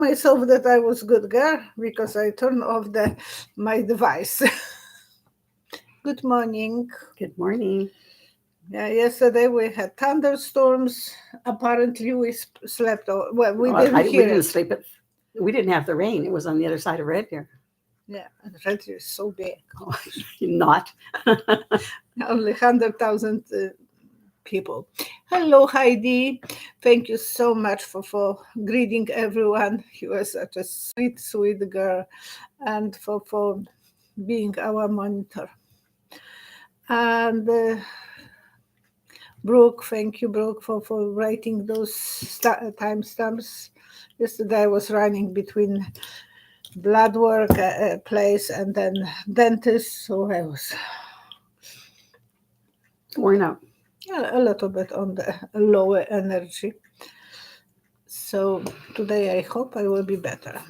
myself that I was good girl because I turned off my device. Good morning. Good morning. Yeah, yesterday we had thunderstorms. Apparently we slept. Well, we didn't hear We didn't it. sleep, but we didn't have the rain. It was on the other side of Red Deer. Yeah, and Red Deer is so big. Oh, not. Only 100,000 people. Hello, Heidi. Thank you so much for greeting everyone. You are such a sweet, sweet girl, and for being our monitor. And Brooke, thank you, Brooke, for writing those timestamps. Yesterday I was running between blood work place and then dentist, so I was Worn out. a little bit on the lower energy. So today I hope I will be better.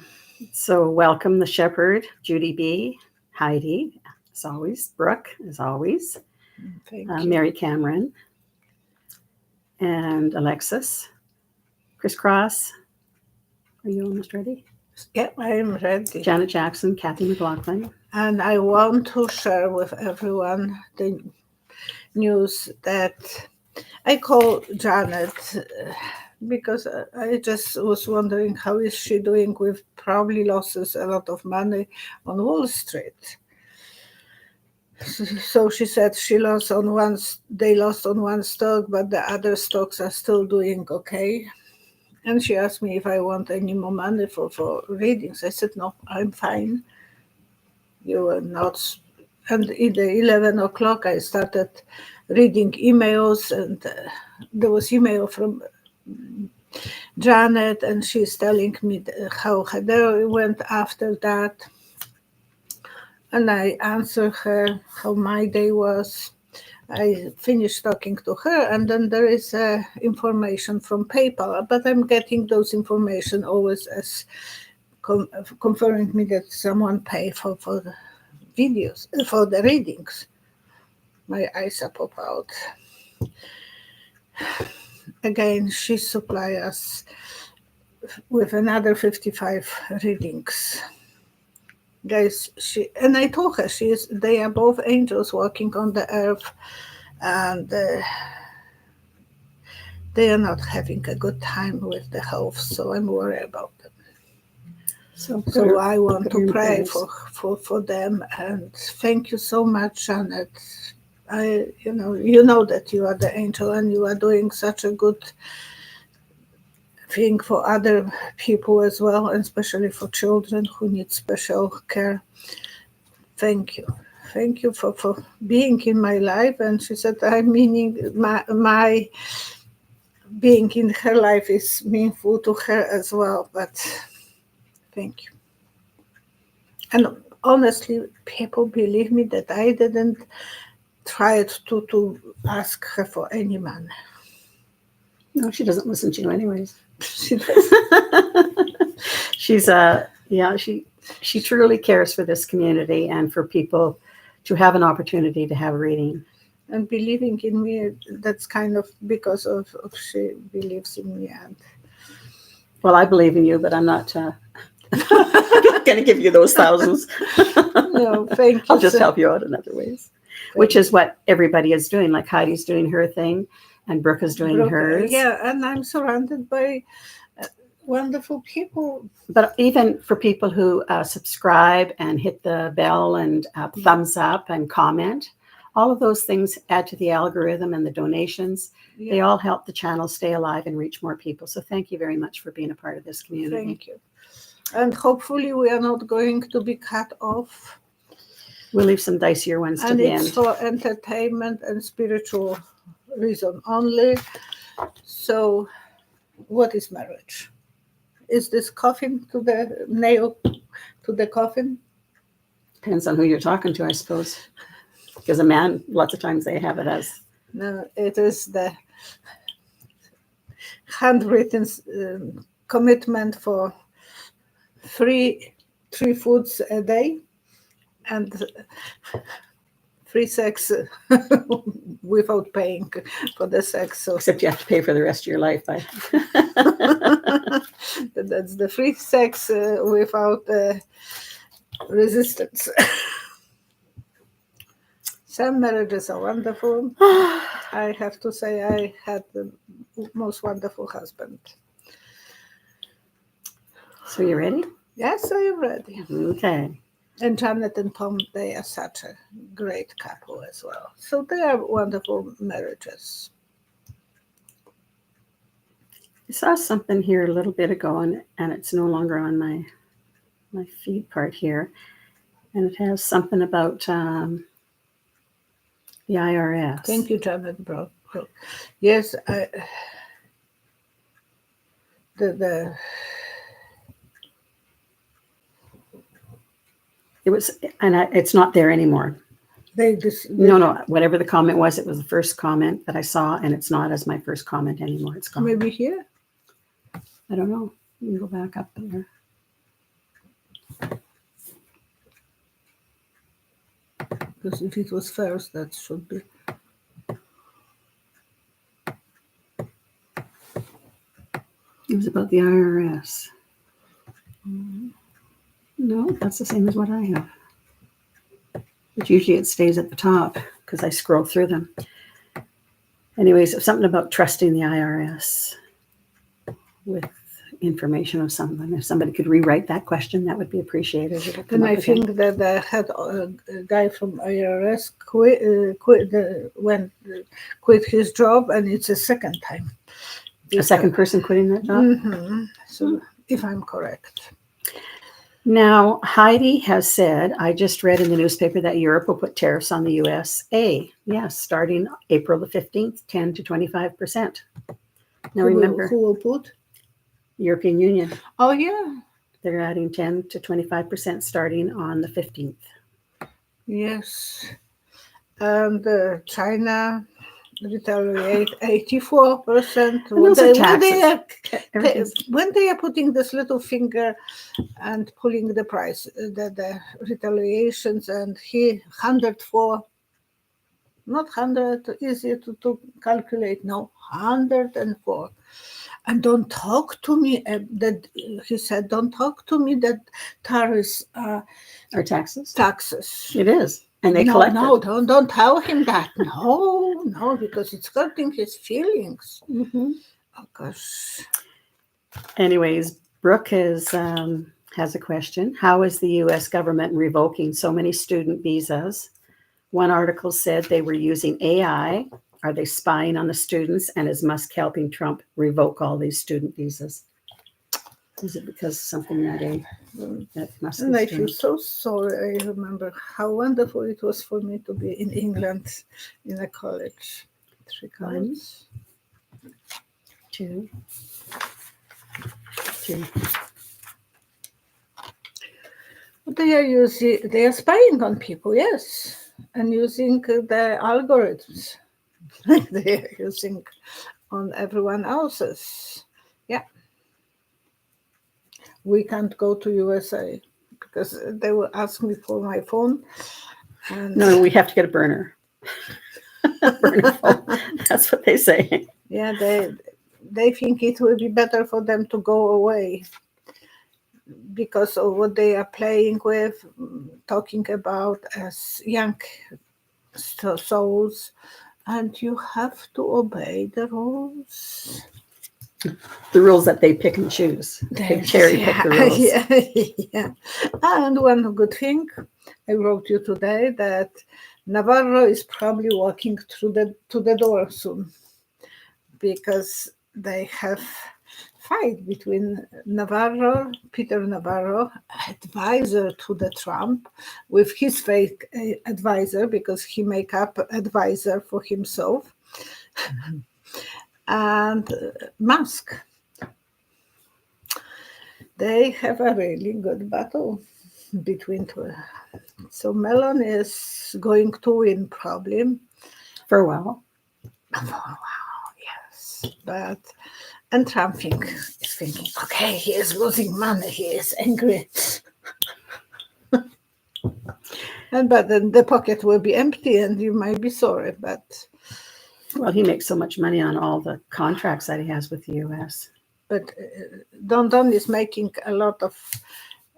So welcome the shepherd, Judy B, Heidi, as always, Brooke, as always, Thank you. Mary Cameron, and Alexis, Crisscross. Are you almost ready? Yeah, I am ready. Janet Jackson, Kathy McLaughlin. And I want to share with everyone the news that I call Janet because I just was wondering how is she doing with probably losses a lot of money on Wall Street. So she said they lost on one stock, but the other stocks are still doing okay. And she asked me if I want any more money for readings. I said, no, I'm fine. You were not. And in the 11 o'clock, I started reading emails, and there was email from Janet, and she's telling me how her day went after that. And I answered her how my day was. I finished talking to her, and then there is information from PayPal, but I'm getting those information always as confirming me that someone paid for the videos, for the readings. My eyes are pop out. Again, she supplied us with another 55 readings. Guys, and I told her they are both angels walking on the earth, and they are not having a good time with the health, so I'm worried about them. So I want to pray for them, and thank you so much, Janet. You know that you are the angel, and you are doing such a good thing for other people as well, and especially for children who need special care. Thank you. Thank you for being in my life. And she said, I'm meaning my being in her life is meaningful to her as well. But thank you. And honestly, people believe me that I didn't try to ask her for any money. No, she doesn't listen to you anyways. She doesn't. She truly cares for this community and for people to have an opportunity to have a reading. And believing in me, that's kind of because of she believes in me. And well, I believe in you, but I'm not going to give you those thousands. No, thank you. I'll just help you out in other ways, which is what everybody is doing. Like Heidi's doing her thing, and Brooke is doing hers. Yeah, and I'm surrounded by wonderful people. But even for people who subscribe and hit the bell and thumbs up and comment, all of those things add to the algorithm and the donations. Yeah. They all help the channel stay alive and reach more people. So thank you very much for being a part of this community. Thank you. And hopefully we are not going to be cut off. We'll leave some dicier ones to the end. And it's for entertainment and spiritual reason only. So what is marriage? Is this coffin to the nail to the coffin? Depends on who you're talking to, I suppose. Because a man, lots of times they have it as. No, it is the handwritten commitment for three foods a day and free sex without paying for the sex. So Except you have to pay for the rest of your life. that's the free sex without resistance. Some marriages are wonderful. I have to say I had the most wonderful husband. So you ready? Yes, I am ready. Okay. And Janet and Tom, they are such a great couple as well. So they are wonderful marriages. I saw something here a little bit ago, and it's no longer on my feed part here. And it has something about the IRS. Thank you, Janet Brock. Yes, It was, and it's not there anymore. No. Whatever the comment was, it was the first comment that I saw, and it's not as my first comment anymore. It's gone. Maybe here? I don't know. You can go back up there. Because if it was first, that should be. It was about the IRS. No, that's the same as what I have. But usually it stays at the top because I scroll through them. Anyways, something about trusting the IRS with information of something. If somebody could rewrite that question, that would be appreciated. And I think that I had a guy from IRS quit his job, and it's a second time. A second person quitting that job? Mm-hmm. So, if I'm correct. Now, Heidi has said, I just read in the newspaper that Europe will put tariffs on the USA. Yes, starting April the 15th, 10 to 25%. Now, remember. Who will put? European Union. Oh, yeah. They're adding 10 to 25% starting on the 15th. Yes. And China retaliate 84%. Those are taxes. When they are putting this little finger and pulling the price, the retaliations, and he 104, not 100, easy to calculate, no, 104. And don't talk to me that he said, don't talk to me that tariffs are taxes. Taxes. It is. And they collect No, it. don't tell him that. No, because it's hurting his feelings. Mm-hmm. Oh gosh. Anyways, Brooke has a question. How is the U.S. government revoking so many student visas? One article said they were using AI. Are they spying on the students? And is Musk helping Trump revoke all these student visas? Is it because something that Musk is And I doing? feel so sorry. I remember how wonderful it was for me to be in England in a college. 3 colleges. 2. They are spying on people, yes, and using the algorithms they are using on everyone else's. Yeah. We can't go to USA because they will ask me for my phone. And No, we have to get a burner. Burner phone. That's what they say. Yeah, they think it will be better for them to go away because of what they are playing with, talking about as young souls, and you have to obey the rules. The rules that they pick and choose. They cherry pick the rules. Yeah. And one good thing I wrote you today that Navarro is probably walking to the door soon because they have fight between Peter Navarro, advisor to the Trump, with his fake advisor because he make up advisor for himself. Mm-hmm. And Musk. They have a really good battle between two. So Melon is going to win probably. For a while. Yes. And Trump is thinking, okay, he is losing money, he is angry. But then the pocket will be empty and you might be sorry, but Well, he makes so much money on all the contracts that he has with the U.S. DonDon is making a lot of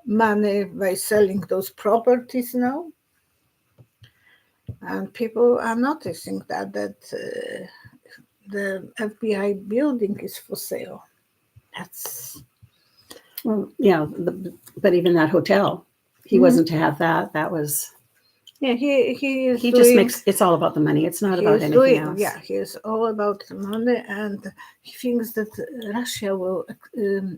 money by selling those properties now. And people are noticing that the FBI building is for sale. That's Well, yeah, but even that hotel, he wasn't to have that. That was he is he doing, just makes it's all about the money. It's not about anything else. Yeah, he is all about the money, and he thinks that Russia will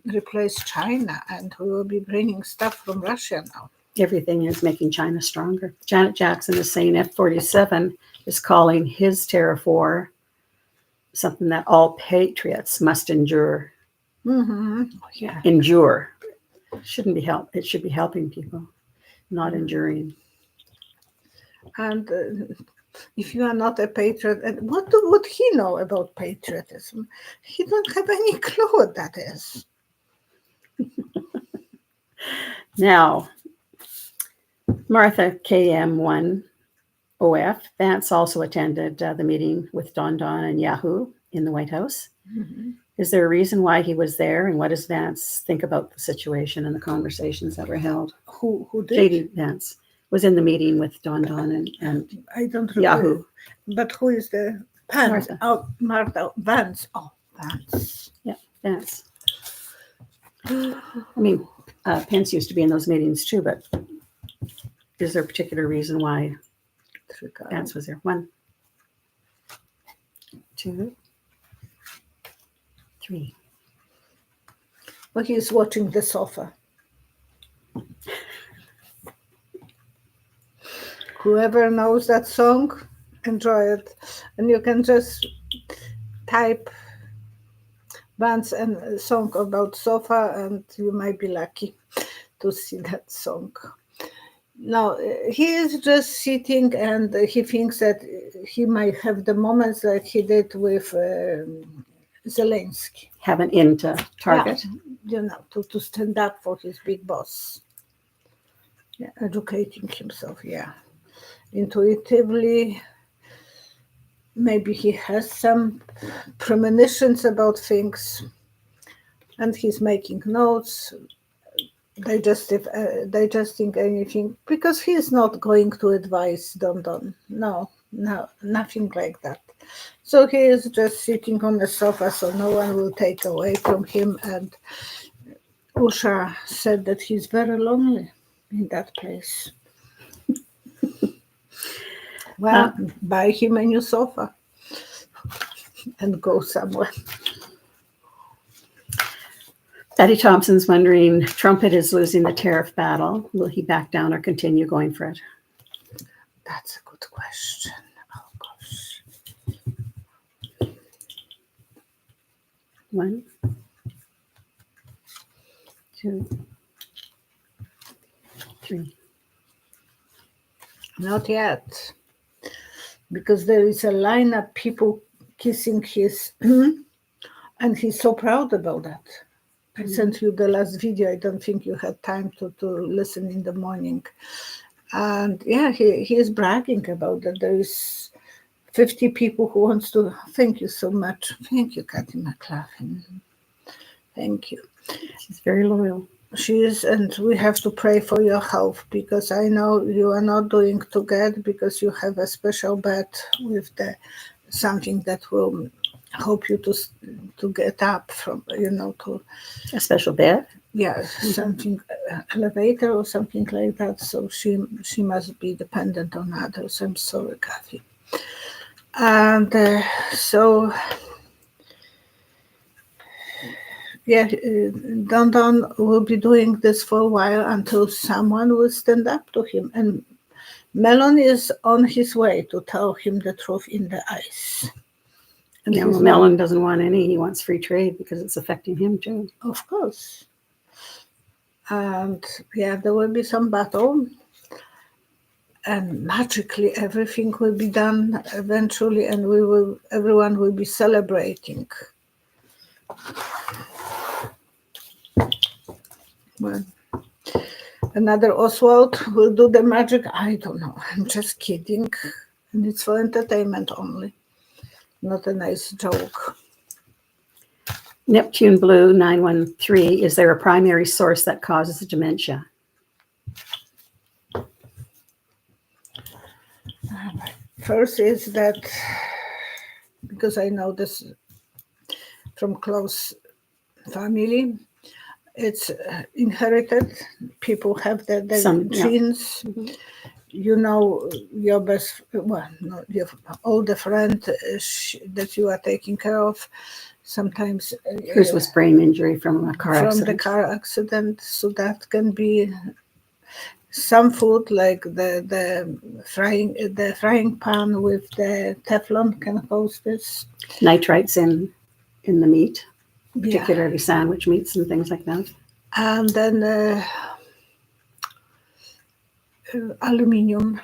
replace China, and we will be bringing stuff from Russia now. Everything is making China stronger. Janet Jackson is saying F-47 is calling his tariff war something that all patriots must endure. Mm-hmm. Yeah. Endure. Shouldn't be help. It should be helping people, not enduring. And if you are not a patriot, and what would he know about patriotism? He don't have any clue what that is. Now, Martha KM1OF, Vance also attended the meeting with DonDon and Yahoo in the White House. Mm-hmm. Is there a reason why he was there, and what does Vance think about the situation and the conversations that were held? Who did? JD Vance was in the meeting with DonDon and I don't remember. Yahoo. But who is the Vance? Martha. Oh, Martha. Vance. Oh, Vance. Yeah, Vance. I mean, Pence used to be in those meetings too, but is there a particular reason why Vance was there? 1, 2, 3. Well, he's watching the sofa. Whoever knows that song, enjoy it. And you can just type Vance and a song about sofa, and you might be lucky to see that song. Now, he is just sitting, and he thinks that he might have the moments like he did with Zelensky. Have an in to target. Yeah, to stand up for his big boss. Yeah, educating himself, yeah. Intuitively, maybe he has some premonitions about things, and he's making notes, digesting anything, because he's not going to advise DonDon. No, nothing like that. So he is just sitting on the sofa, so no one will take away from him. And Usha said that he's very lonely in that place. Well, buy him a new sofa and go somewhere. Betty Thompson's wondering, Trumpet is losing the tariff battle. Will he back down or continue going for it? That's a good question. Oh, gosh. 1, 2, 3. Not yet. Because there is a line of people kissing his, and he's so proud about that. I sent you the last video. I don't think you had time to listen in the morning. And yeah, he is bragging about that. There is 50 people who wants to. Thank you so much. Thank you, Kathy McLaughlin. Thank you. She's very loyal. She is, and we have to pray for your health, because I know you are not doing too good, because you have a special bed with something that will help you to get up from, to a special bed. Yeah, something elevator or something like that. So she must be dependent on others. I'm sorry, Kathy. And so. Yeah, DonDon will be doing this for a while until someone will stand up to him. And Melon is on his way to tell him the truth in the eyes. And yeah, well, Melon doesn't want any. He wants free trade because it's affecting him too. Of course. And yeah, there will be some battle. And magically everything will be done eventually, and everyone will be celebrating. Well, Another Oswald will do the magic. I don't know. I'm just kidding. And it's for entertainment only. Not a nice joke. Neptune Blue 913, is there a primary source that causes dementia? First is that, because I know this from close family, it's inherited. People have the genes. Yeah. Mm-hmm. You know your best, well, no, your older friend that you are taking care of. Sometimes hers was brain injury from a car accident. From the car accident, so that can be some food like the frying pan with the Teflon can cause this. Nitrites in the meat, particularly sandwich meats and things like that. And then aluminium.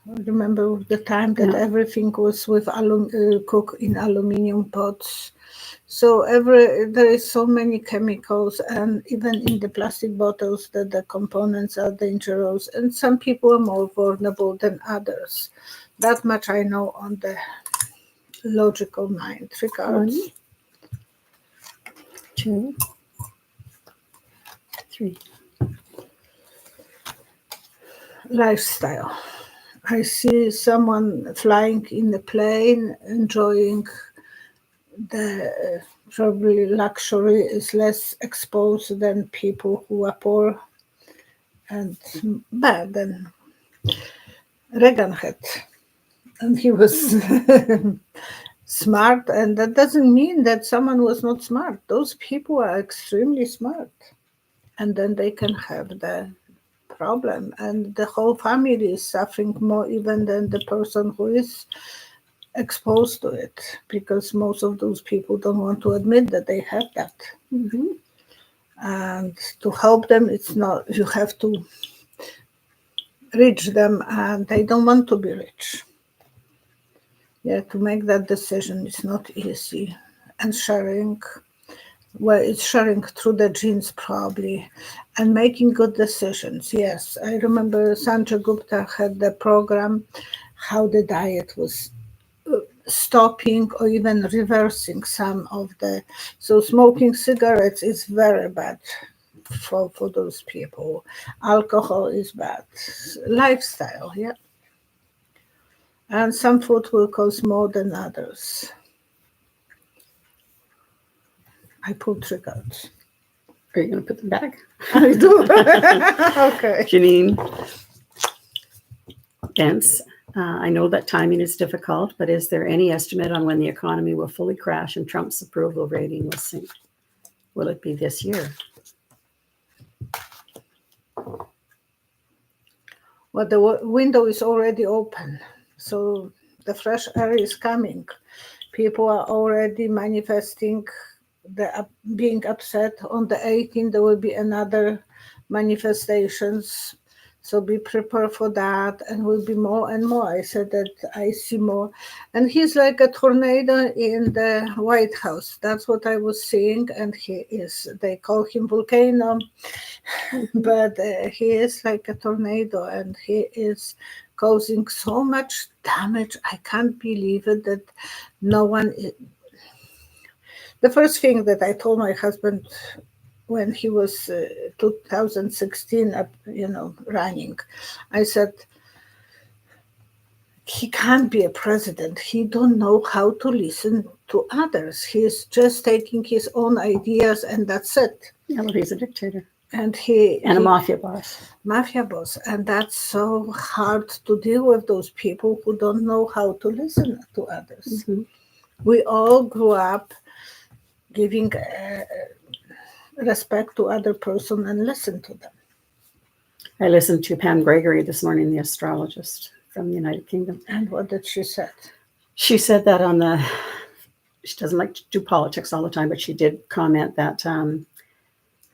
Remember the time that everything was with cook in aluminium pots. So there is so many chemicals, and even in the plastic bottles, that the components are dangerous, and some people are more vulnerable than others. That much I know on the logical mind. 3 cards. 1, 2, 3. Lifestyle. I see someone flying in the plane, enjoying the probably luxury, is less exposed than people who are poor and bad. And Reagan had, and he was smart, and that doesn't mean that someone was not smart. Those people are extremely smart, and then they can have the problem, and the whole family is suffering more even than the person who is exposed to it, because most of those people don't want to admit that they have that. Mm-hmm. And to help them, it's not, you have to reach them, and they don't want to be rich. To make that decision is not easy. And sharing, well, it's sharing through the genes probably, and making good decisions. Yes, I remember Sanjay Gupta had the program how the diet was stopping or even reversing some of the, so smoking cigarettes is very bad for those people. Alcohol is bad. Lifestyle, and some food will cause more than others. I pulled 3 cards. Are you going to put them back? I do. Okay. Janine, Vance, I know that timing is difficult, but is there any estimate on when the economy will fully crash and Trump's approval rating will sink? Will it be this year? Well, the window is already open, so the fresh air is coming. People are already manifesting, being upset. On the 18th, there will be another manifestations. So be prepared for that, and will be more and more. I said that I see more. And he's like a tornado in the White House. That's what I was seeing. And he is, they call him volcano, but he is like a tornado, and he is causing so much damage. I can't believe it that no one... The first thing that I told my husband when he was 2016, running, I said, he can't be a president. He don't know how to listen to others. He's just taking his own ideas, and that's it. Yeah, well, he's a dictator. And a mafia boss. Mafia boss. And that's so hard to deal with, those people who don't know how to listen to others. Mm-hmm. We all grew up giving respect to other person and listen to them. I listened to Pam Gregory this morning, the astrologist from the United Kingdom. And what did she say? She said that she doesn't like to do politics all the time, but she did comment that on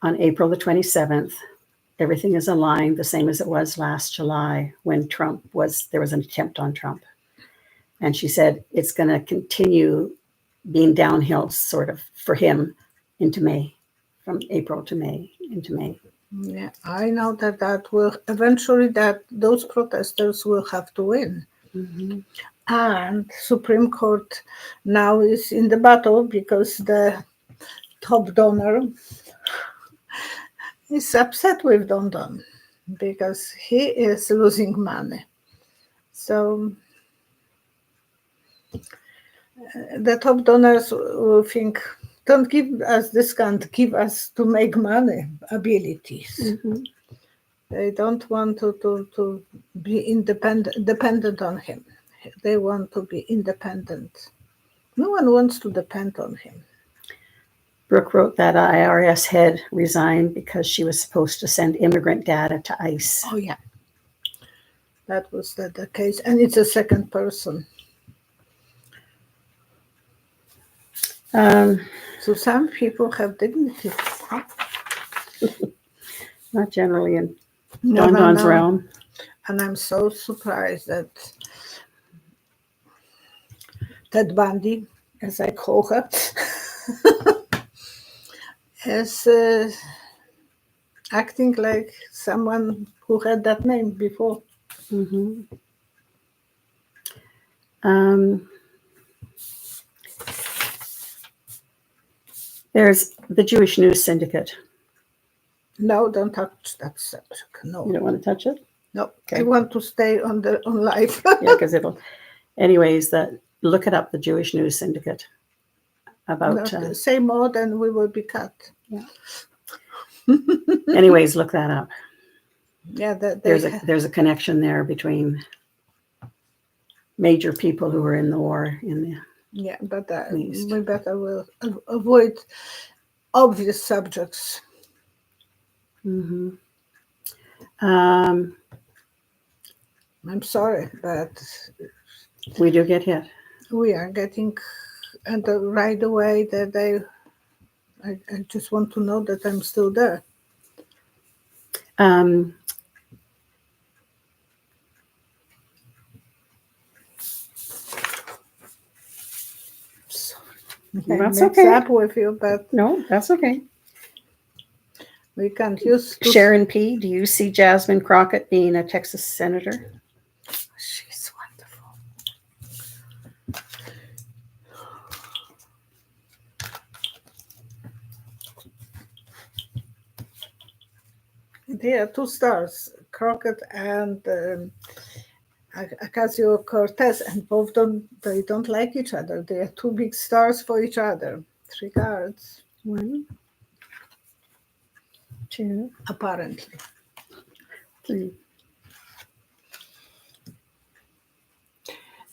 April the 27th, everything is aligned the same as it was last July when there was an attempt on Trump. And she said it's going to continue being downhill sort of for him into May, from April to May, into May. Yeah, I know that will eventually that those protesters will have to win. Mm-hmm. And Supreme Court now is in the battle because the top donor is upset with DonDon because he is losing money. So the top donors will think, don't give us discount, give us to make money abilities. Mm-hmm. They don't want to be dependent on him. They want to be independent. No one wants to depend on him. Brooke wrote that IRS head resigned because she was supposed to send immigrant data to ICE. Oh, yeah. That was the case. And it's a second person. So some people have dignity. Huh? Not generally in Never DonDon's know. realm. And I'm so surprised that Ted Bundy, as I call her, is acting like someone who had that name before. Mm-hmm. There's the Jewish News Syndicate. No, don't touch that subject. No. You don't want to touch it? No, Okay. I want to stay on live. Yeah, because it'll. Anyways, look it up, the Jewish News Syndicate. About say more, then we will be cut. Yeah. Anyways, look that up. Yeah, there's a connection there between major people who were in the war in the. Yeah, but we better will avoid obvious subjects. Mm-hmm. I'm sorry, but we do get hit. We are getting, and right away that I just want to know that I'm still there. That's okay. Up with you, but no, that's okay. We can't use. Sharon P., do you see Jasmine Crockett being a Texas senator? She's wonderful. There are two stars, Crockett and Ocasio-Cortez, and both they don't like each other. They are two big stars for each other. 3 cards. 1, 2, apparently 3.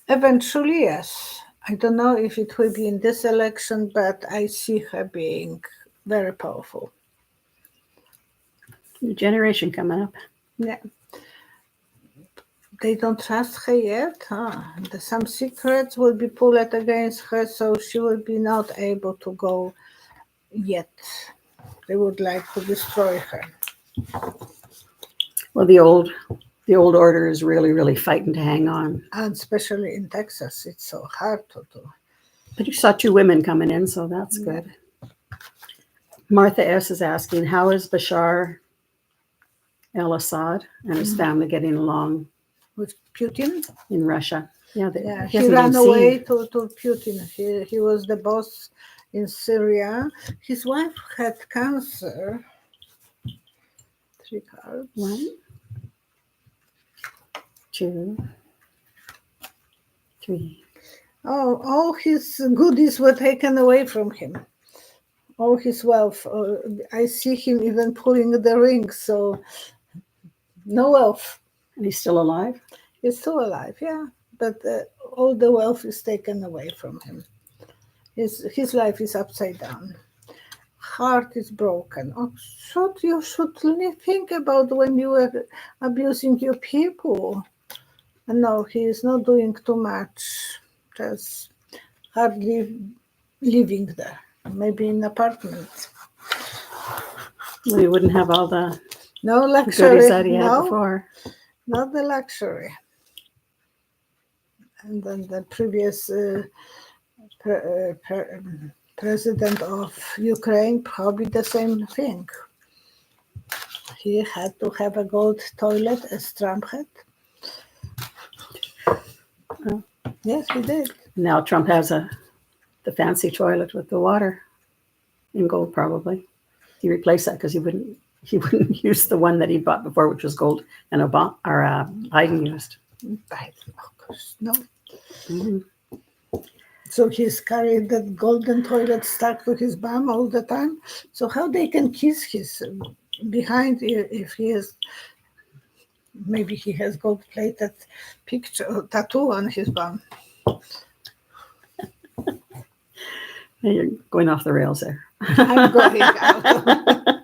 Eventually, yes. I don't know if it will be in this election, but I see her being very powerful. New generation coming up. Yeah. They don't trust her yet. Some secrets will be pulled against her, so she will be not able to go yet. They would like to destroy her. Well, the old order is really fighting to hang on. And especially in Texas, it's so hard to do. But you saw 2 women coming in, so that's good. Martha S. is asking, how is Bashar al-Assad and his family getting along with Putin in Russia? Yeah, he ran away to Putin. He was the boss in Syria. His wife had cancer. 3 cards. 1, 2, 3. Oh, all his goodies were taken away from him. All his wealth. I see him even pulling the ring, so no wealth. And he's still alive? He's still alive, yeah. But all the wealth is taken away from him. His life is upside down. Heart is broken. Oh, you should think about when you were abusing your people. And no, he is not doing too much. Just hardly living there. Maybe in an apartment. We wouldn't have all the luxury that he had before. Not the luxury. And then the previous president of Ukraine, probably the same thing. he had to have a gold toilet as Trump had. Oh. Yes, he did. Now Trump has the fancy toilet with the water in gold, probably. He replaced that because he wouldn't use the one that he bought before, which was gold, and Biden used. Biden, of course, no. Mm-hmm. So he's carried that golden toilet stuck to his bum all the time. So how they can kiss his behind if he has, maybe he has gold-plated picture or tattoo on his bum. You're going off the rails there. I'm going out.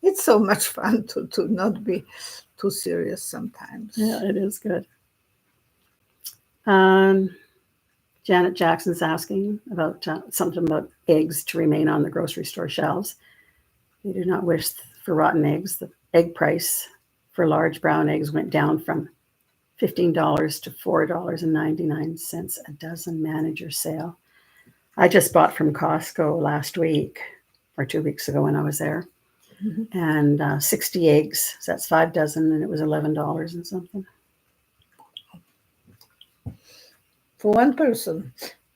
It's so much fun to not be too serious sometimes. Yeah, it is good. Janet Jackson's asking about something about eggs to remain on the grocery store shelves. They do not wish for rotten eggs. The egg price for large brown eggs went down from $15 to $4.99 a dozen, manager sale. I just bought from Costco last week or 2 weeks ago when I was there. Mm-hmm. And 60 eggs. So that's 5 dozen, and it was $11 and something. For one person,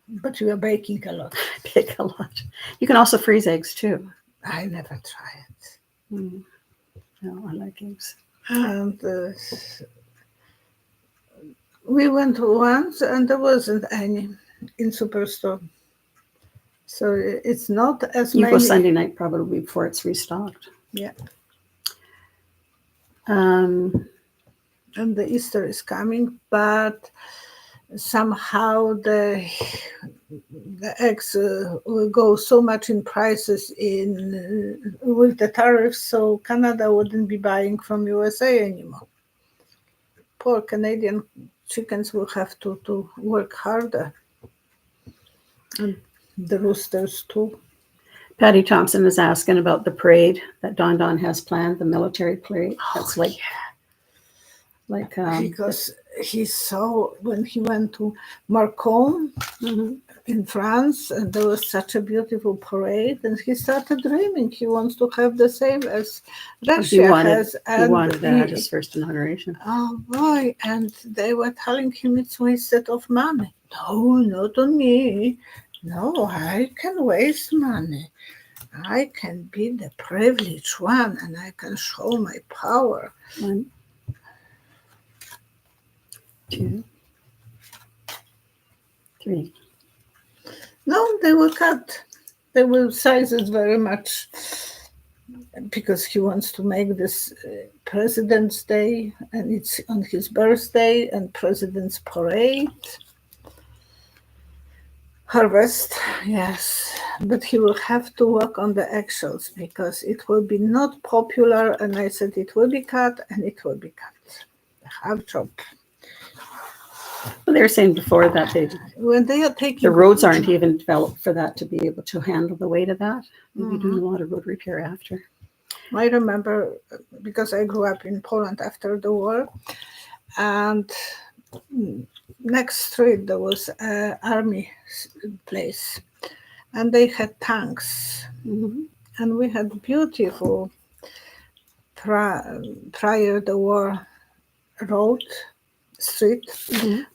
but you are baking a lot. I bake a lot. You can also freeze eggs too. I never try it. No, I like eggs. And we went once, and there wasn't any in superstore. So it's not as many. You go Sunday night probably before it's restocked. Yeah. And the Easter is coming, but somehow the eggs will go so much in prices with the tariffs, so Canada wouldn't be buying from USA anymore. Poor Canadian chickens will have to work harder. And the roosters too. Patty Thompson is asking about the parade that DonDon has planned, the military parade. That's because he saw when he went to Marcon in France, and there was such a beautiful parade, and he started dreaming he wants to have the same as Russia has. And he wanted that at his first inauguration. Oh boy! And they were telling him it's wasted of money. No, not on me. No, I can waste money. I can be the privileged one, and I can show my power. 1, 2, 3. No, they will cut. They will size it very much because he wants to make this President's Day, and it's on his birthday, and President's Parade. Harvest, yes, but he will have to work on the eggshells because it will be not popular, and I said it will be cut, and it will be cut. Half job. Well, they were saying before that when they are taking the roads aren't even developed for that to be able to handle the weight of that. Maybe doing a lot of road repair after. I remember because I grew up in Poland after the war, and next street there was an army place, and they had tanks, and we had beautiful prior the war road street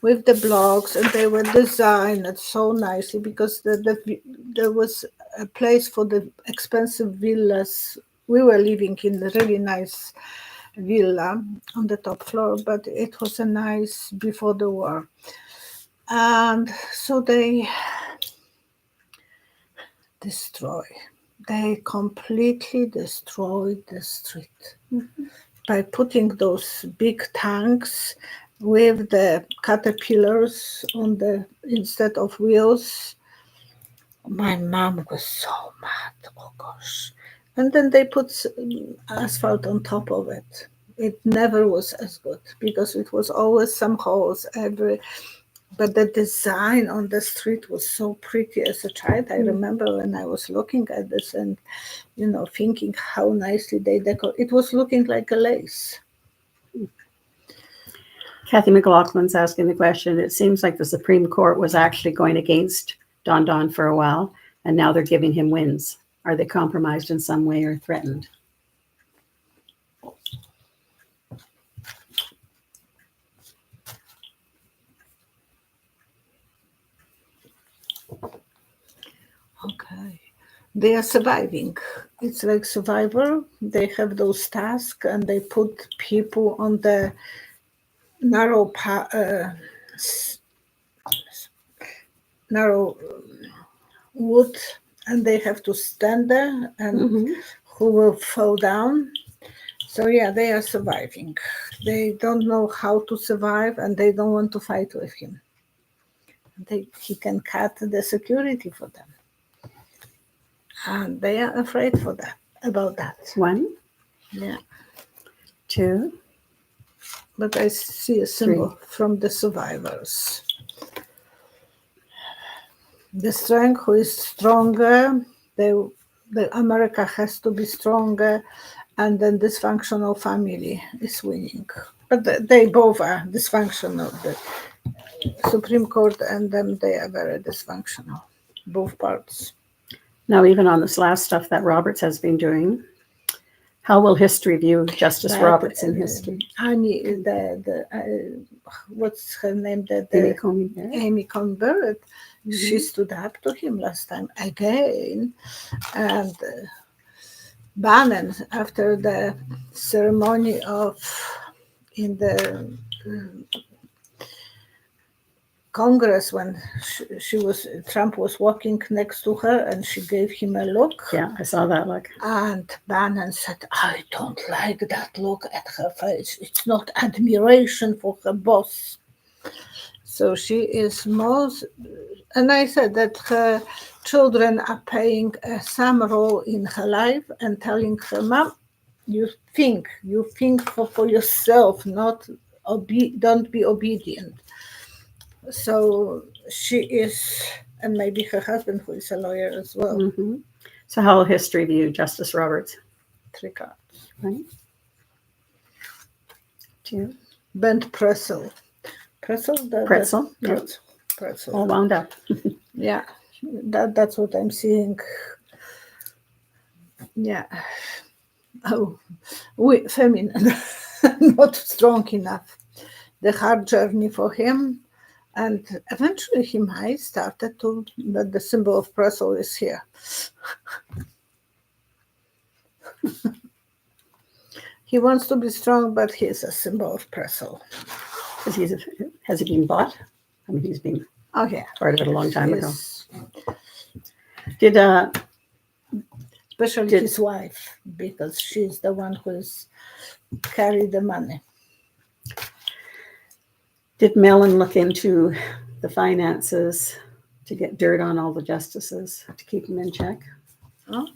with the blocks, and they were designed so nicely because there was a place for the expensive villas. We were living in a really nice villa on the top floor, but it was a nice before the war. And so they completely destroyed the street by putting those big tanks with the caterpillars on instead of wheels. My mom was so mad, oh gosh. And then they put asphalt on top of it. It never was as good because it was always some holes but the design on the street was so pretty as a child. I remember when I was looking at this and, thinking how nicely they decorate. It was looking like a lace. Kathy McLaughlin's asking the question. It seems like the Supreme Court was actually going against DonDon for a while, and now they're giving him wins. Are they compromised in some way or threatened? They are surviving. It's like Survivor. They have those tasks and they put people on the narrow narrow wood, and they have to stand there, and who will fall down. So yeah, they are surviving. They don't know how to survive, and they don't want to fight with him. He can cut the security for them, and they are afraid for that about that. 1, Yeah, 2, but I see a symbol from the survivors. The strength who is stronger, the America has to be stronger, and then dysfunctional family is winning. But they both are dysfunctional. The Supreme Court and them, they are very dysfunctional, both parts. Now, even on this last stuff that Roberts has been doing, how will history view Justice Roberts in history? Annie, what's her name? Amy Coney Barrett. She stood up to him last time again, and Bannon, after the ceremony in the Congress, when Trump was walking next to her, and she gave him a look. Yeah, I saw that look. And Bannon said, "I don't like that look at her face. It's not admiration for her boss." So she is most, and I said that her children are playing some role in her life and telling her, "Mom, you think for yourself, not don't be obedient." So she is, and maybe her husband, who is a lawyer as well. So how will history view Justice Roberts? 3 cards. Right. 2. Bent pretzel. Pretzel? Pretzel. Pretzel. All wound up. Yeah, that's what I'm seeing. Yeah. Oh, feminine, not strong enough. The hard journey for him, and eventually he might start to, but the symbol of pretzel is here. He wants to be strong, but he's a symbol of pretzel. Has he been bought? I mean, he's been part of it a long time ago. Did especially his wife, because she's the one who's carried the money. Did Mellon look into the finances to get dirt on all the justices to keep them in check? Oh.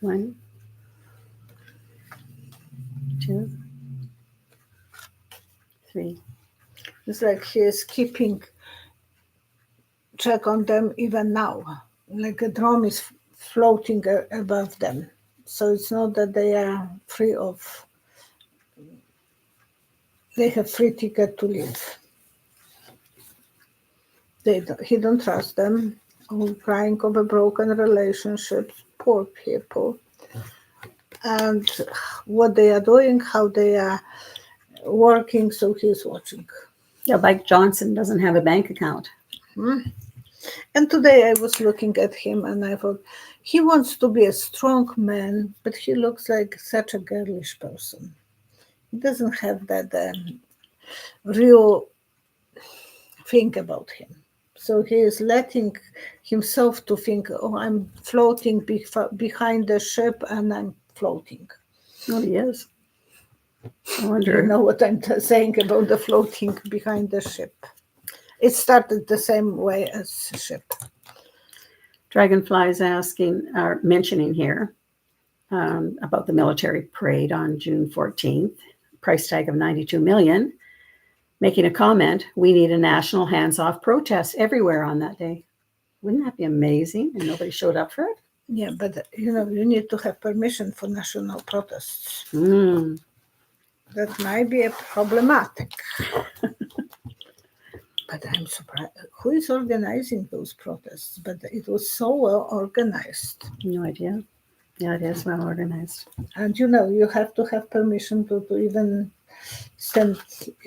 1, 2, 3. It's like he is keeping check on them even now. Like a drum is floating above them. So it's not that they are free of, they have free ticket to leave. He don't trust them. Crying over broken relationships, poor people. And what they are doing, how they are working, so he's watching. Yeah, Mike Johnson doesn't have a bank account. And today I was looking at him and I thought, he wants to be a strong man, but he looks like such a girlish person. He doesn't have that real thing about him. So he is letting himself to think, oh, I'm floating behind the ship and I'm floating. Oh, he is. I wonder. You know what I'm saying about the floating behind the ship. It started the same way as a ship. Dragonfly is mentioning here about the military parade on June 14th, price tag of $92 million, making a comment, we need a national hands-off protest everywhere on that day. Wouldn't that be amazing? And nobody showed up for it? Yeah, but you need to have permission for national protests. That might be problematic. But I'm surprised. Who is organizing those protests? But it was so well organized. No idea. Yeah, it is well organized. And you have to have permission to even stand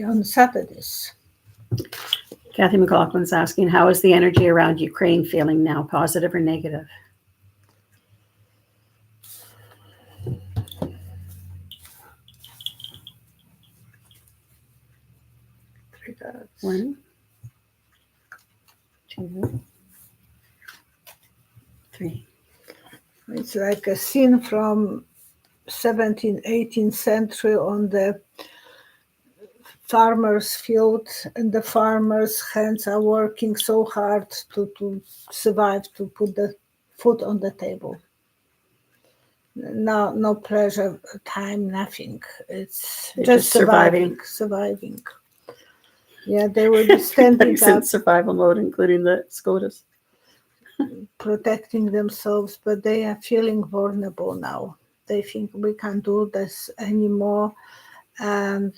on Saturdays. Kathy McLaughlin's asking, how is the energy around Ukraine feeling now, positive or negative? One, two, three. It's like a scene from 17th, 18th century on the farmer's field, and the farmer's hands are working so hard to survive, to put the food on the table. No pleasure time, nothing. It's just surviving. Yeah, they will be standing Everybody's up, in survival mode, including the SCOTUS. protecting themselves, but they are feeling vulnerable now. They think we can't do this anymore, and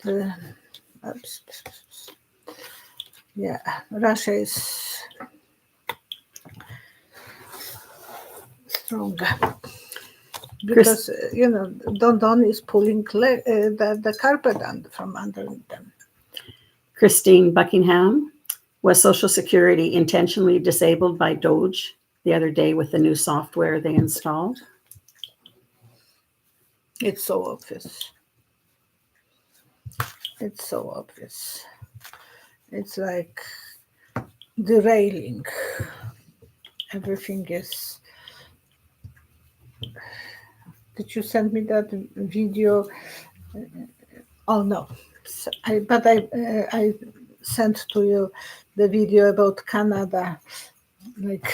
yeah, Russia is stronger because DonDon is pulling the carpet from under them. Christine Buckingham, was Social Security intentionally disabled by Doge the other day with the new software they installed? It's so obvious. It's so obvious. It's like derailing. Everything is. Did you send me that video? Oh no, I sent to you the video about Canada. Like,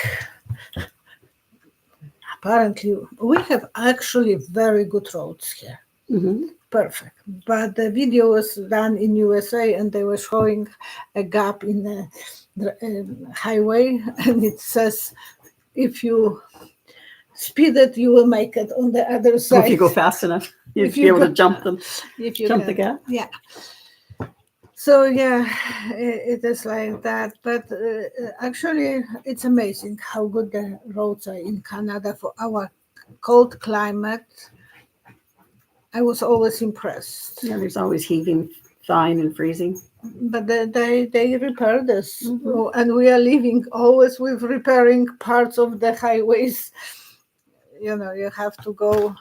apparently we have actually very good roads here. Mm-hmm. Perfect. But the video was done in USA, and they were showing a gap in the highway, and it says, if you speed it, you will make it on the other side. If you go fast enough, you'll be able to jump them. If you jump can. the gap. Yeah. So yeah, it is like that. But actually, it's amazing how good the roads are in Canada for our cold climate. I was always impressed. Yeah, there's always heaving, thawing, and freezing. But they repair this, Mhm. and we are living always with repairing parts of the highways. You have to go,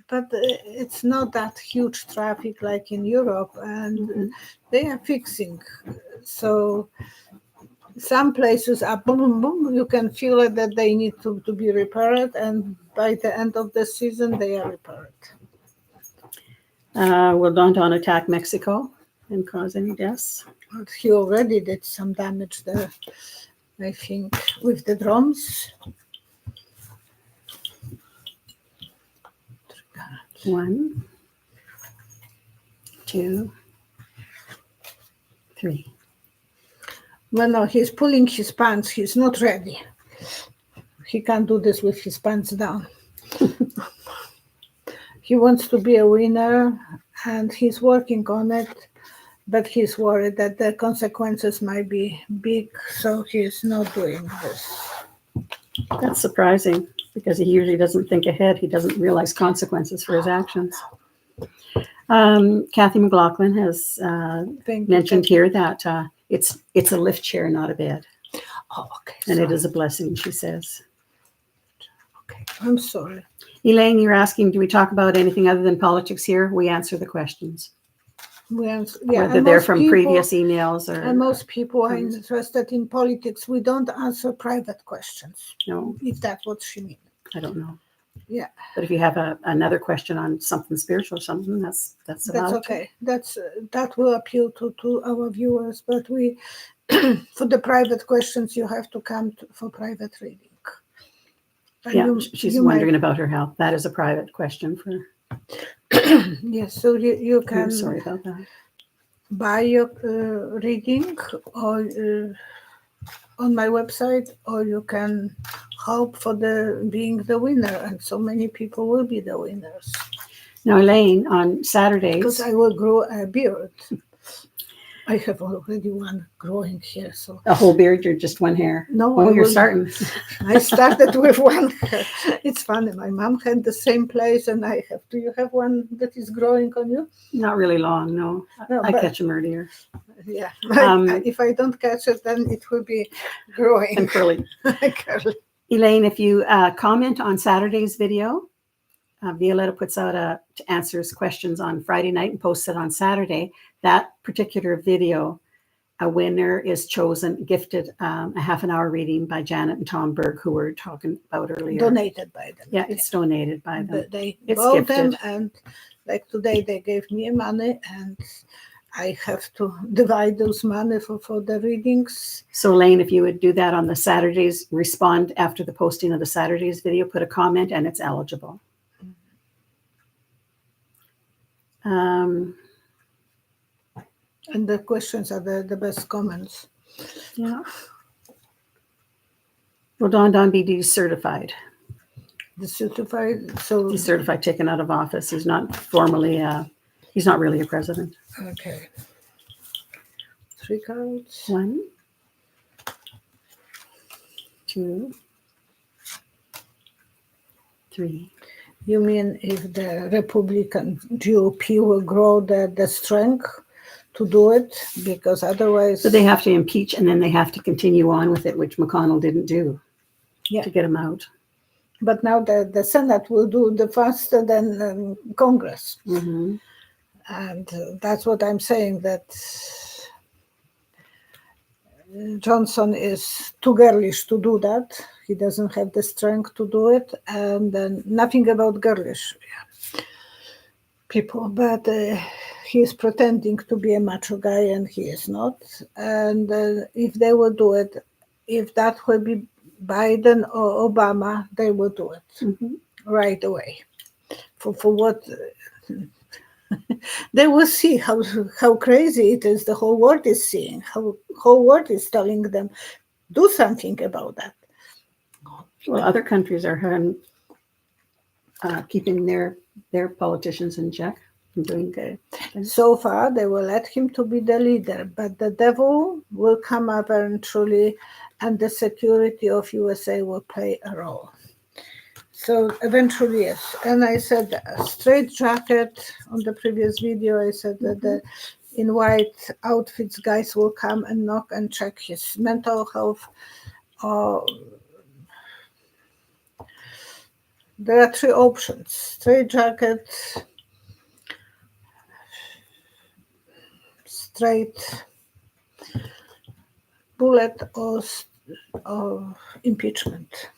but it's not that huge traffic like in Europe, and Mhm. they are fixing. So some places are boom, boom, boom. You can feel it that they need to be repaired, and by the end of the season, they are repaired. Will DonDon attack Mexico and cause any deaths? But he already did some damage there, I think, with the drones. One, two, three. Well, no, he's pulling his pants. He's not ready. He can't do this with his pants down. He wants to be a winner, and he's working on it, but he's worried that the consequences might be big, so he's not doing this. That's surprising because he usually doesn't think ahead. He doesn't realize consequences for his actions. Kathy McLaughlin has mentioned here that it's a lift chair, not a bed. Oh, okay. And it is a blessing, she says. Okay, I'm sorry. Elaine, you're asking, do we talk about anything other than politics here? We answer the questions. Whether they're from previous emails or... And most people are interested in politics. We don't answer private questions. No. If that's what she means. I don't know. Yeah. But if you have another question on something spiritual or something, that's okay. That will appeal to our viewers. But we, for the private questions, you have to come for private reading. And she's wondering about her health. That is a private question for her. Yes, so you can. I'm sorry about that. Buy your reading or on my website, or you can hope for being the winner, and so many people will be the winners. Now, Elaine, on Saturdays, because I will grow a beard. I have already one growing here, so A whole beard, you're just one hair. no. Oh, I you're will- starting. I started with one hair. It's funny. My mom had the same place, and I have. Do you have one that is growing on you? Not really long, no. No, I but- catch them earlier. Yeah. Um, If I don't catch it, then it will be growing. And curly. Curly. Elaine, if you comment on Saturday's video, Violetta puts out answers questions on Friday night and posts it on Saturday. That particular video, a winner is chosen, gifted a half an hour reading by Janet and Tom Berg, who were talking about earlier. Donated by them. Yeah, it's donated by them. But they It's bought them, gifted. and like today they gave me money, and I have to divide those money for the readings. So Elaine, if you would do that on the Saturdays, respond after the posting of the Saturday's video, put a comment, and it's eligible. And the questions are the best comments. Yeah. Will DonDon be decertified? The certified, so Decertified, taken out of office. He's not formally, he's not really a president. okay. 3 cards. 1, 2, 3. You mean if the Republican GOP will grow the strength to do it? Because otherwise, So they have to impeach and then they have to continue on with it, which McConnell didn't do Yeah. to get him out. But now the Senate will do the faster than Congress. Mm-hmm. And that's what I'm saying, that Johnson is too girlish to do that. He doesn't have the strength to do it. And then nothing about girlish people, but he is pretending to be a macho guy and he is not. And if they will do it, if that will be Biden or Obama, they will do it Mm-hmm. right away. For what? They will see how crazy it is. The whole world is seeing. How whole world is telling them, do something about that. Well, other countries are keeping their politicians in check and doing good. So far, they will let him to be the leader, but the devil will come up eventually, and the security of USA will play a role. So eventually, yes. And I said a straight jacket on the previous video. I said that the in white outfits guys will come and knock and check his mental health. There are 3 options: straight jacket, straight bullet, or impeachment.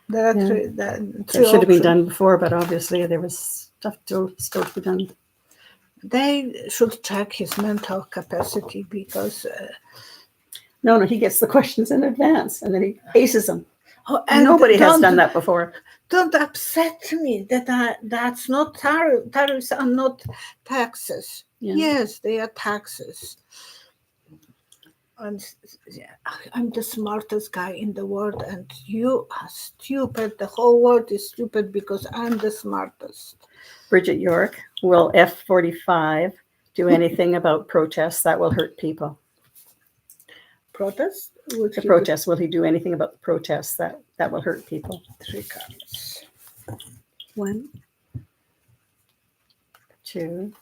There are three It should have been options. done before, but obviously there was stuff still to be done. They should check his mental capacity because No, he gets the questions in advance and then he aces them. and Nobody has done that before. Don't upset me that that's not tariff. Tariffs are not taxes. Yeah. Yes, they are taxes. And I'm the smartest guy in the world, and you are stupid. The whole world is stupid because I'm the smartest. Bridget York, will F-45 do anything about protests that will hurt people? Protest? The protests, will he do anything about the protests that will hurt people? 3 cards. 1, 2,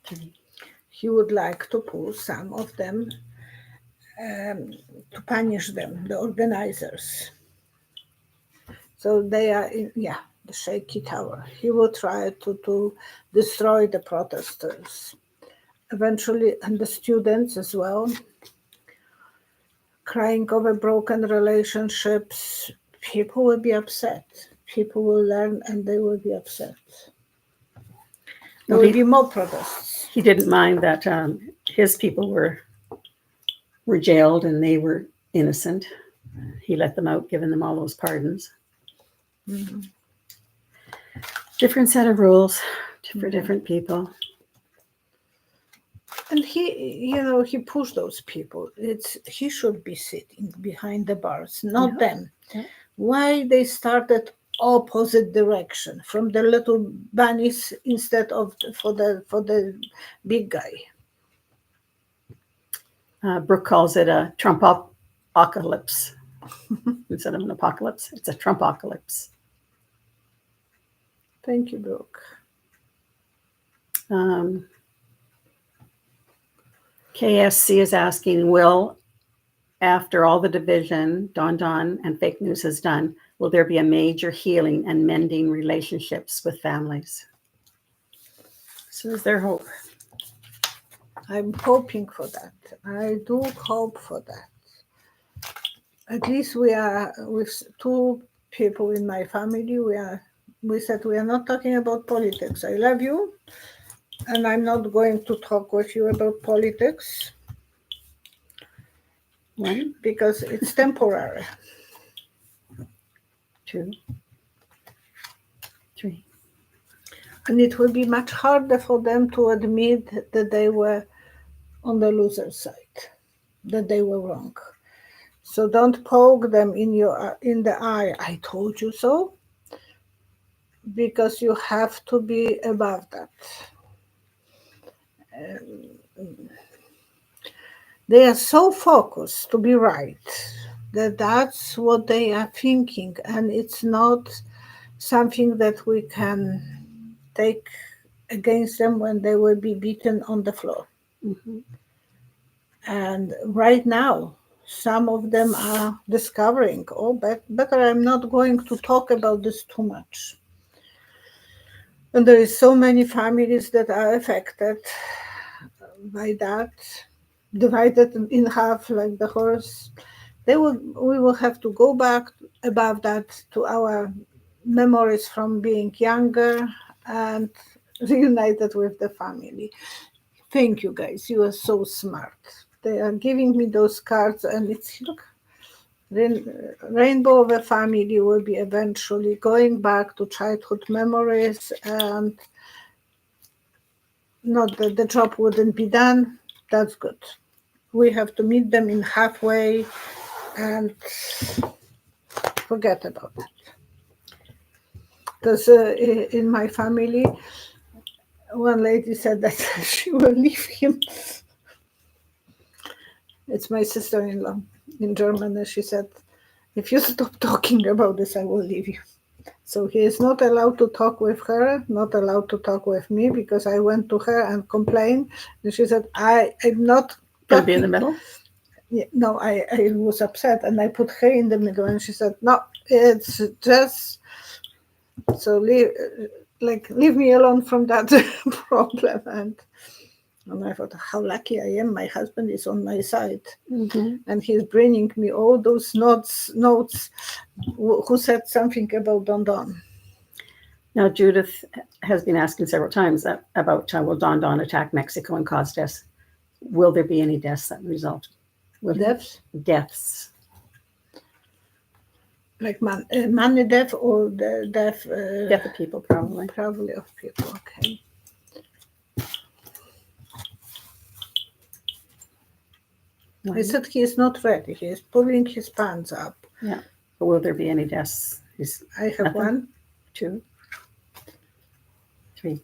3. He would like to pull some of them to punish them, the organizers. So they are in, the shaky tower. He will try to destroy the protesters. Eventually, and the students as well, crying over broken relationships. People will be upset. People will learn and they will be upset. There will be more protests. He didn't mind that his people were jailed and they were innocent. He let them out, giving them all those pardons. Mm-hmm. Different set of rules for different people. And he pushed those people. He should be sitting behind the bars, not them. Yeah. Why they started opposite direction from the little bunnies instead of for the big guy. Brooke calls it a Trump-apocalypse. Instead of an apocalypse, it's a Trump-apocalypse. Thank you, Brooke. KSC is asking, will, after all the division DonDon and fake news has done, will there be a major healing and mending relationships with families? So is there hope? I'm hoping for that. I do hope for that. At least we are with two people in my family. We said we are not talking about politics. I love you, and I'm not going to talk with you about politics. One, because it's temporary. 2, 3. And it will be much harder for them to admit that they were on the loser side, that they were wrong. So don't poke them in the eye, I told you so, because you have to be above that. They are so focused to be right that that's what they are thinking, and it's not something that we can take against them when they will be beaten on the floor. Mm-hmm. And right now, some of them are discovering, better I'm not going to talk about this too much. And there is so many families that are affected by that, divided in half like the horse. We will have to go back above that to our memories from being younger and reunited with the family. Thank you, guys. You are so smart. They are giving me those cards, and it's look. Rainbow of a family will be eventually going back to childhood memories, and not that the job wouldn't be done. That's good. We have to meet them in halfway and forget about that. Because in my family, one lady said that she will leave him. It's my sister-in-law in Germany. She said, if you stop talking about this, I will leave you. So he is not allowed to talk with her, not allowed to talk with me, because I went to her and complained. And she said, I'm not Going to be in the middle? Yeah, no, I was upset, and I put her in the middle, and she said, no, it's just, so leave me alone from that problem. And I thought, how lucky I am. My husband is on my side. Mm-hmm. And he's bringing me all those notes who said something about DonDon. Now, Judith has been asking several times about will DonDon attack Mexico and cause deaths? Will there be any deaths that result? Deaths? Deaths. Like money death or the death? Death of people, probably. Probably of people, okay. I said he is not ready. He is pulling his pants up. Yeah. But will there be any deaths? I have nothing? 1, 2, 3.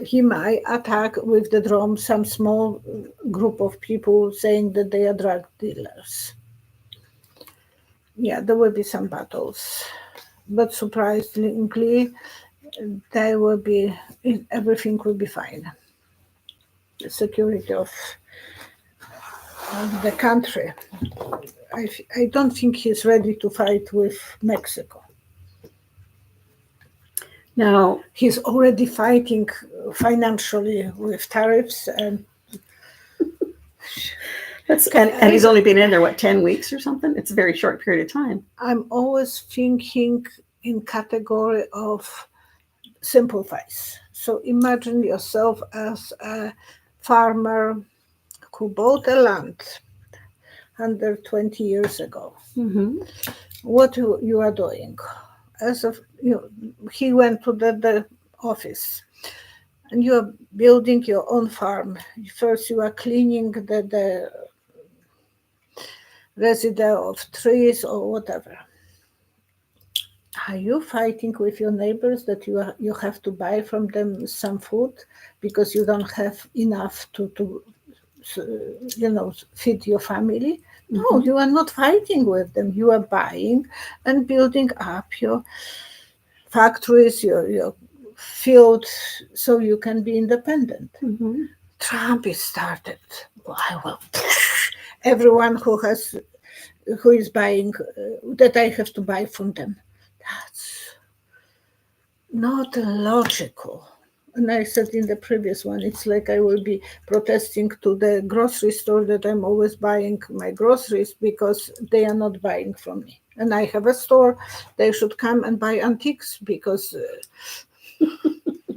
He might attack with the drum some small group of people saying that they are drug dealers. Yeah, there will be some battles. But surprisingly, everything will be fine. The security of the country. I don't think he's ready to fight with Mexico. Now, he's already fighting financially with tariffs and and he's only been in there, 10 weeks or something? It's a very short period of time. I'm always thinking in category of simplifies. So imagine yourself as a farmer who bought a land 120 years ago. Mm-hmm. What you are doing? He went to the office, and you are building your own farm. First, you are cleaning the residue of trees or whatever. Are you fighting with your neighbors that you have to buy from them some food because you don't have enough to feed your family? No, you are not fighting with them. You are buying and building up your factories, your field, so you can be independent. Trump is started. Well, everyone who is buying that I have to buy from them. That's not logical. And I said in the previous one, it's like I will be protesting to the grocery store that I'm always buying my groceries because they are not buying from me. And I have a store, they should come and buy antiques because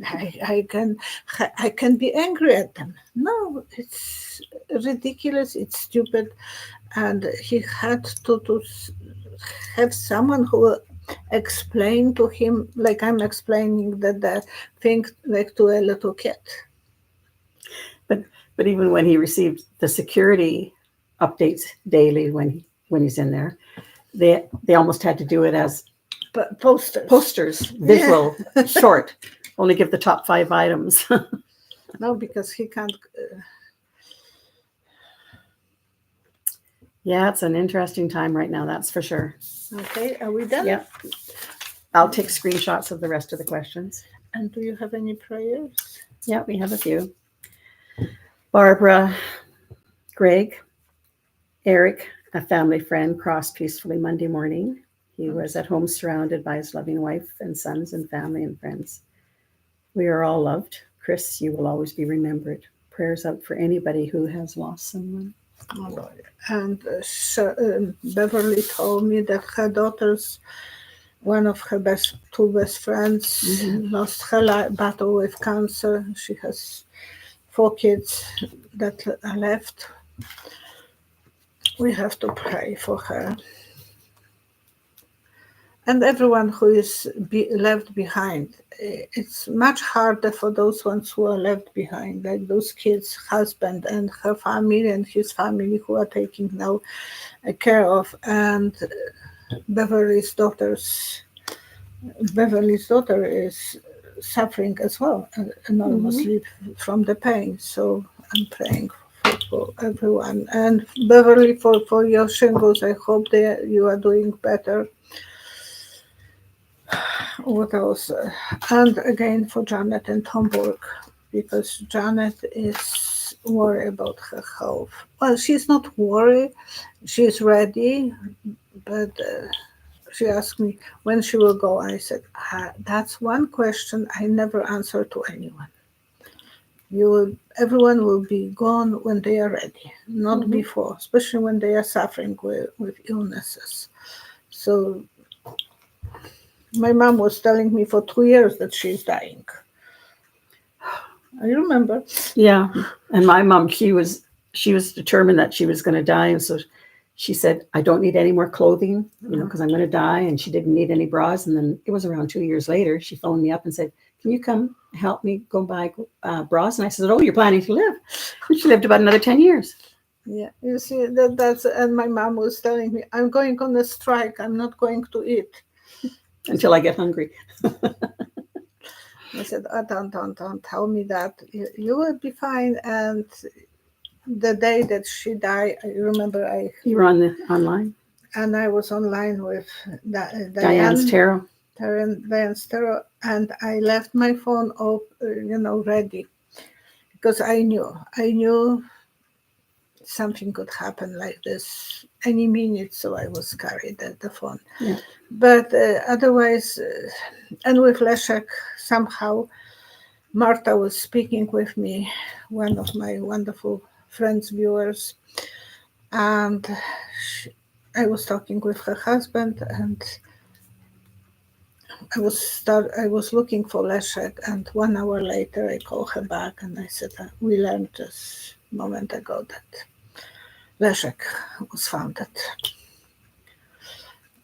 I can be angry at them. No, it's ridiculous, it's stupid. And he had to have someone who will explain to him, like I'm explaining the thing like to a little kid. But even when he received the security updates daily when he's in there, they almost had to do it as posters, visual, short. Only give the top 5 items. No, because he can't. Yeah, it's an interesting time right now, that's for sure. Okay, are we done? Yeah. I'll take screenshots of the rest of the questions. And do you have any prayers? Yeah, we have a few. Barbara, Greg, Eric, a family friend, crossed peacefully Monday morning. He was at home surrounded by his loving wife and sons and family and friends. We are all loved. Chris, you will always be remembered. Prayers out for anybody who has lost someone. And Beverly told me that her daughter's, one of her two best friends, lost her battle with cancer. She has 4 kids that are left. We have to pray for her. And everyone who is left behind. It's much harder for those ones who are left behind, like those kids' husband and her family and his family who are taking now care of, and Beverly's daughter is suffering as well enormously from the pain. So I'm praying for everyone. And Beverly, for your shingles, I hope that you are doing better. What else? And again for Janet and Hamburg, because Janet is worried about her health. Well, she's not worried, she's ready, but she asked me when she will go. I said, that's one question I never answer to anyone. Everyone will be gone when they are ready, not before, especially when they are suffering with illnesses. So my mom was telling me for 2 years that she's dying. I remember. Yeah, and my mom, she was determined that she was going to die, and so she said, "I don't need any more clothing, because I'm going to die." And she didn't need any bras. And then it was around 2 years later, she phoned me up and said, "Can you come help me go buy bras?" And I said, "Oh, you're planning to live?" And she lived about another 10 years. Yeah, you see that's. And my mom was telling me, "I'm going on a strike. I'm not going to eat until I get hungry." I said, don't tell me that. You will be fine. And the day that she died, I remember you were online, and I was online with Diane's Tarot, and I left my phone ready, because I knew something could happen like this any minute, so I was carried at the phone. Yeah. But otherwise, and with Leszek, somehow Marta was speaking with me, one of my wonderful friends, viewers, and I was talking with her husband, and I was looking for Leszek, and 1 hour later I called her back and I said, we learned just a moment ago that Leszek was found.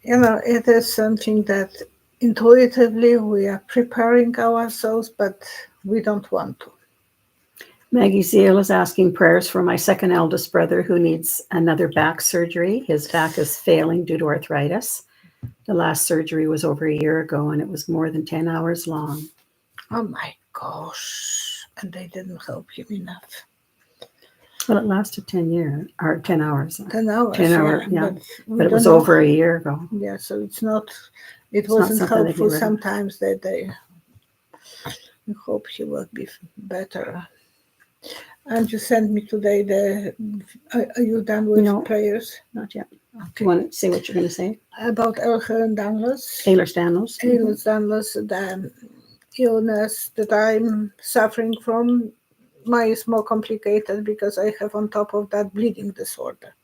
It is something that intuitively we are preparing ourselves, but we don't want to. Maggie Zeal is asking prayers for my second eldest brother who needs another back surgery. His back is failing due to arthritis. The last surgery was over a year ago, and it was more than 10 hours long. Oh my gosh. And they didn't help him enough. Well, it lasted 10 years, or 10 hours. 10 hours. 10 hours, yeah. we But it don't was know. over a year ago. Yeah, so it's not, it It's not wasn't something they helpful get rid of. sometimes that they hope he will be better. And you sent me today are you done with No. prayers? Not yet. Do Okay. you want to say what you're going to say? About Ehlers-Danlos. Ehlers-Danlos. Ehlers-Danlos, the illness that I'm suffering from. Mine is more complicated because I have on top of that bleeding disorder.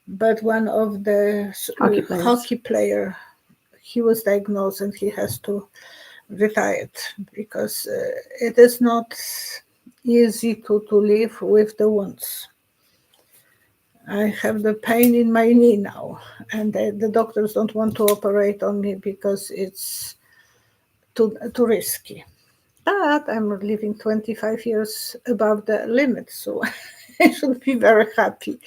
But one of the hockey player, he was diagnosed and he has to retire because it is not easy to live with the wounds. I have the pain in my knee now, and the doctors don't want to operate on me because it's too risky. But I'm living 25 years above the limit, so I should be very happy.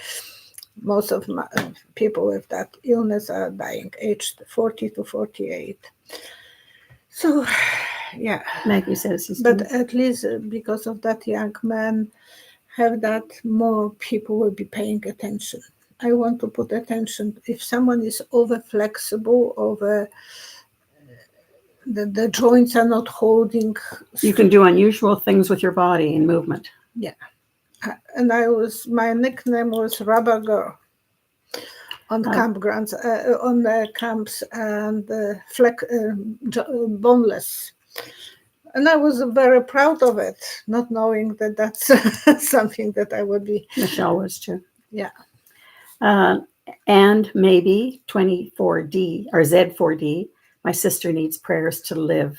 Most of my people with that illness are dying aged 40 to 48. So, yeah. Maggie says he's But doing. at least because of that young man, have that more people will be paying attention. I want to put attention. If someone is over flexible, over the joints are not holding. You can do unusual things with your body in movement. Yeah. And my nickname was Rubber Girl on campgrounds, on the camps and boneless. And I was very proud of it, not knowing that that's something that I would be. Michelle was too. Yeah. And maybe 24D or Z4D, my sister needs prayers to live.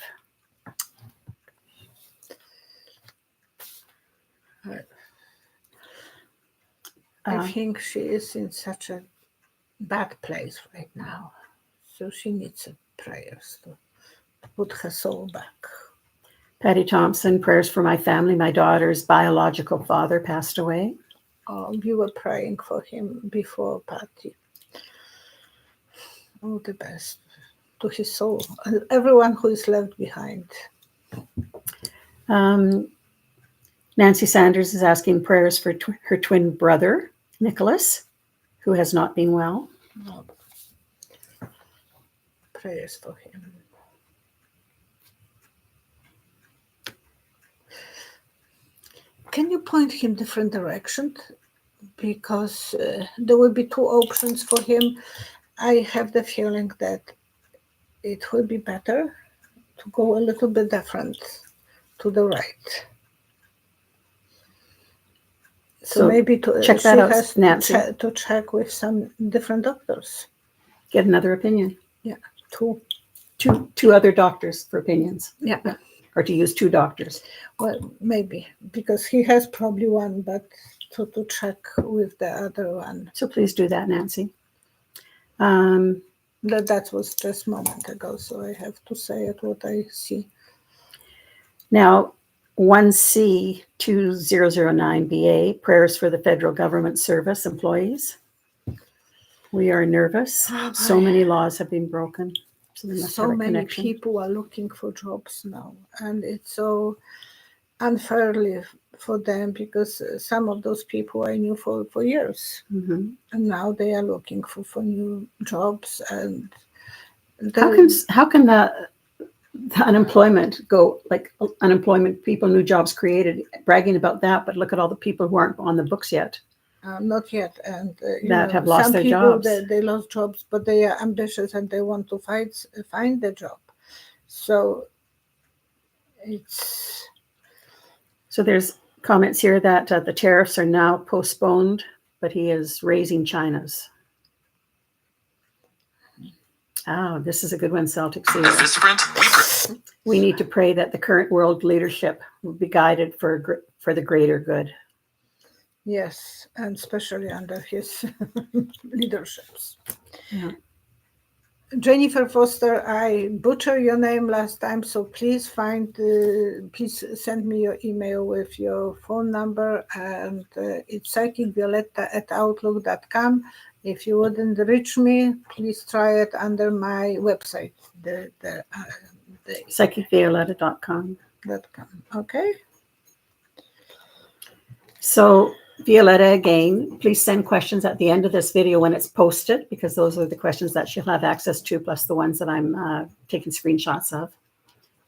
I think she is in such a bad place right now. So she needs prayers to put her soul back. Patty Thompson, prayers for my family. My daughter's biological father passed away. You were praying for him before, Patty. All the best to his soul and everyone who is left behind. Nancy Sanders is asking prayers for her twin brother, Nicholas, who has not been well. No. Prayers for him. Can you point him different directions? Because there will be two options for him. I have the feeling that it will be better to go a little bit different to the right. So maybe check that out, has Nancy. to check with some different doctors. Get another opinion. Yeah, two other doctors for opinions. Yeah. Or to use two doctors. Well, maybe because he has probably one, but to check with the other one. So please do that, Nancy. That was just a moment ago, so I have to say it what I see. Now, 1C2009BA, prayers for the federal government service employees. We are nervous. So many laws have been broken. So many people are looking for jobs now, and it's so unfairly for them because some of those people I knew for years, and now they are looking for new jobs. And how can the unemployment go, like unemployment people, new jobs created, bragging about that, but look at all the people who aren't on the books yet. Not yet, and that have lost their jobs. They lost jobs, but they are ambitious and they want to find the job. So it's. So there's comments here that the tariffs are now postponed, but he is raising China's. Oh, this is a good one, Celtic Sea. We need to pray that the current world leadership will be guided for the greater good. Yes, and especially under his leaderships. Yeah. Jennifer Foster, I butchered your name last time, so please please send me your email with your phone number, and it's psychicvioletta@outlook.com. If you wouldn't reach me, please try it under my website, the PsychicVioletta.com. .com. Okay. So, Violetta, again, please send questions at the end of this video when it's posted, because those are the questions that she'll have access to, plus the ones that I'm taking screenshots of.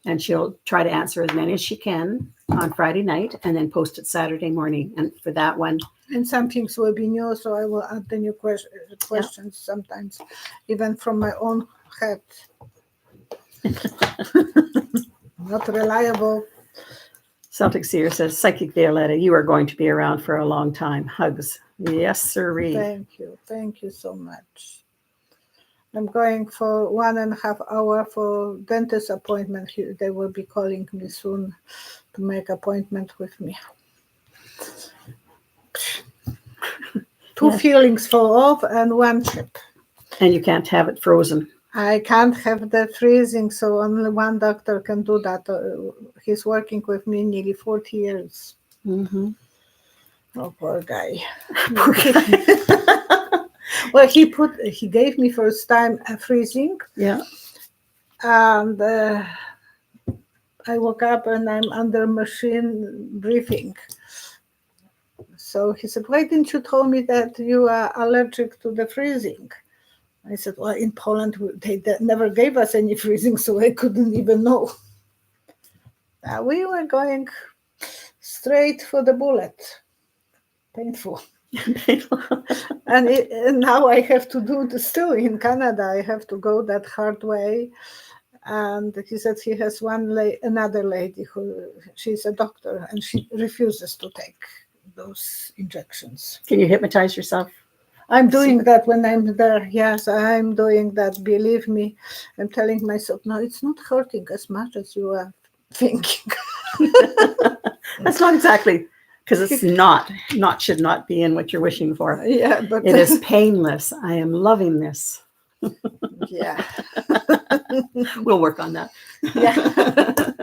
And she'll try to answer as many as she can on Friday night and then post it Saturday morning. And for that one, And some things will be new, so I will add the new questions sometimes, even from my own head. Not reliable. Celtic Seer says, Psychic Violetta, you are going to be around for a long time. Hugs. Yes, sirree. Thank you. Thank you so much. I'm going for 1.5 hours for dentist appointment. They will be calling me soon to make appointment with me. Two fillings fall off and one chip. And you can't have it frozen. I can't have the freezing, so only one doctor can do that. He's working with me nearly 40 years. Mm-hmm. Oh, poor guy. Well, he gave me first time a freezing. Yeah. And I woke up and I'm under machine breathing. So he said, why didn't you tell me that you are allergic to the freezing? I said, well, in Poland, they never gave us any freezing, so I couldn't even know. We were going straight for the bullet. Painful. And now I have to do this still in Canada. I have to go that hard way. And he said he has another lady she's a doctor, and she refuses to take those injections. Can you hypnotize yourself? I'm doing that when I'm there. Yes, I'm doing that. Believe me. I'm telling myself, no, it's not hurting as much as you are thinking. That's not exactly, because it's should not be in what you're wishing for. Yeah, but it is painless. I am loving this. Yeah. We'll work on that. Yeah.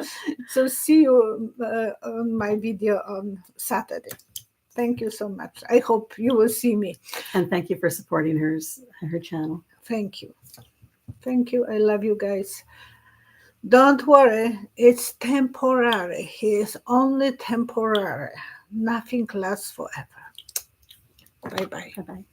So see you on my video on Saturday. Thank you so much. I hope you will see me. And thank you for supporting her channel. Thank you. Thank you. I love you guys. Don't worry. It's temporary. He is only temporary. Nothing lasts forever. Bye-bye. Bye-bye.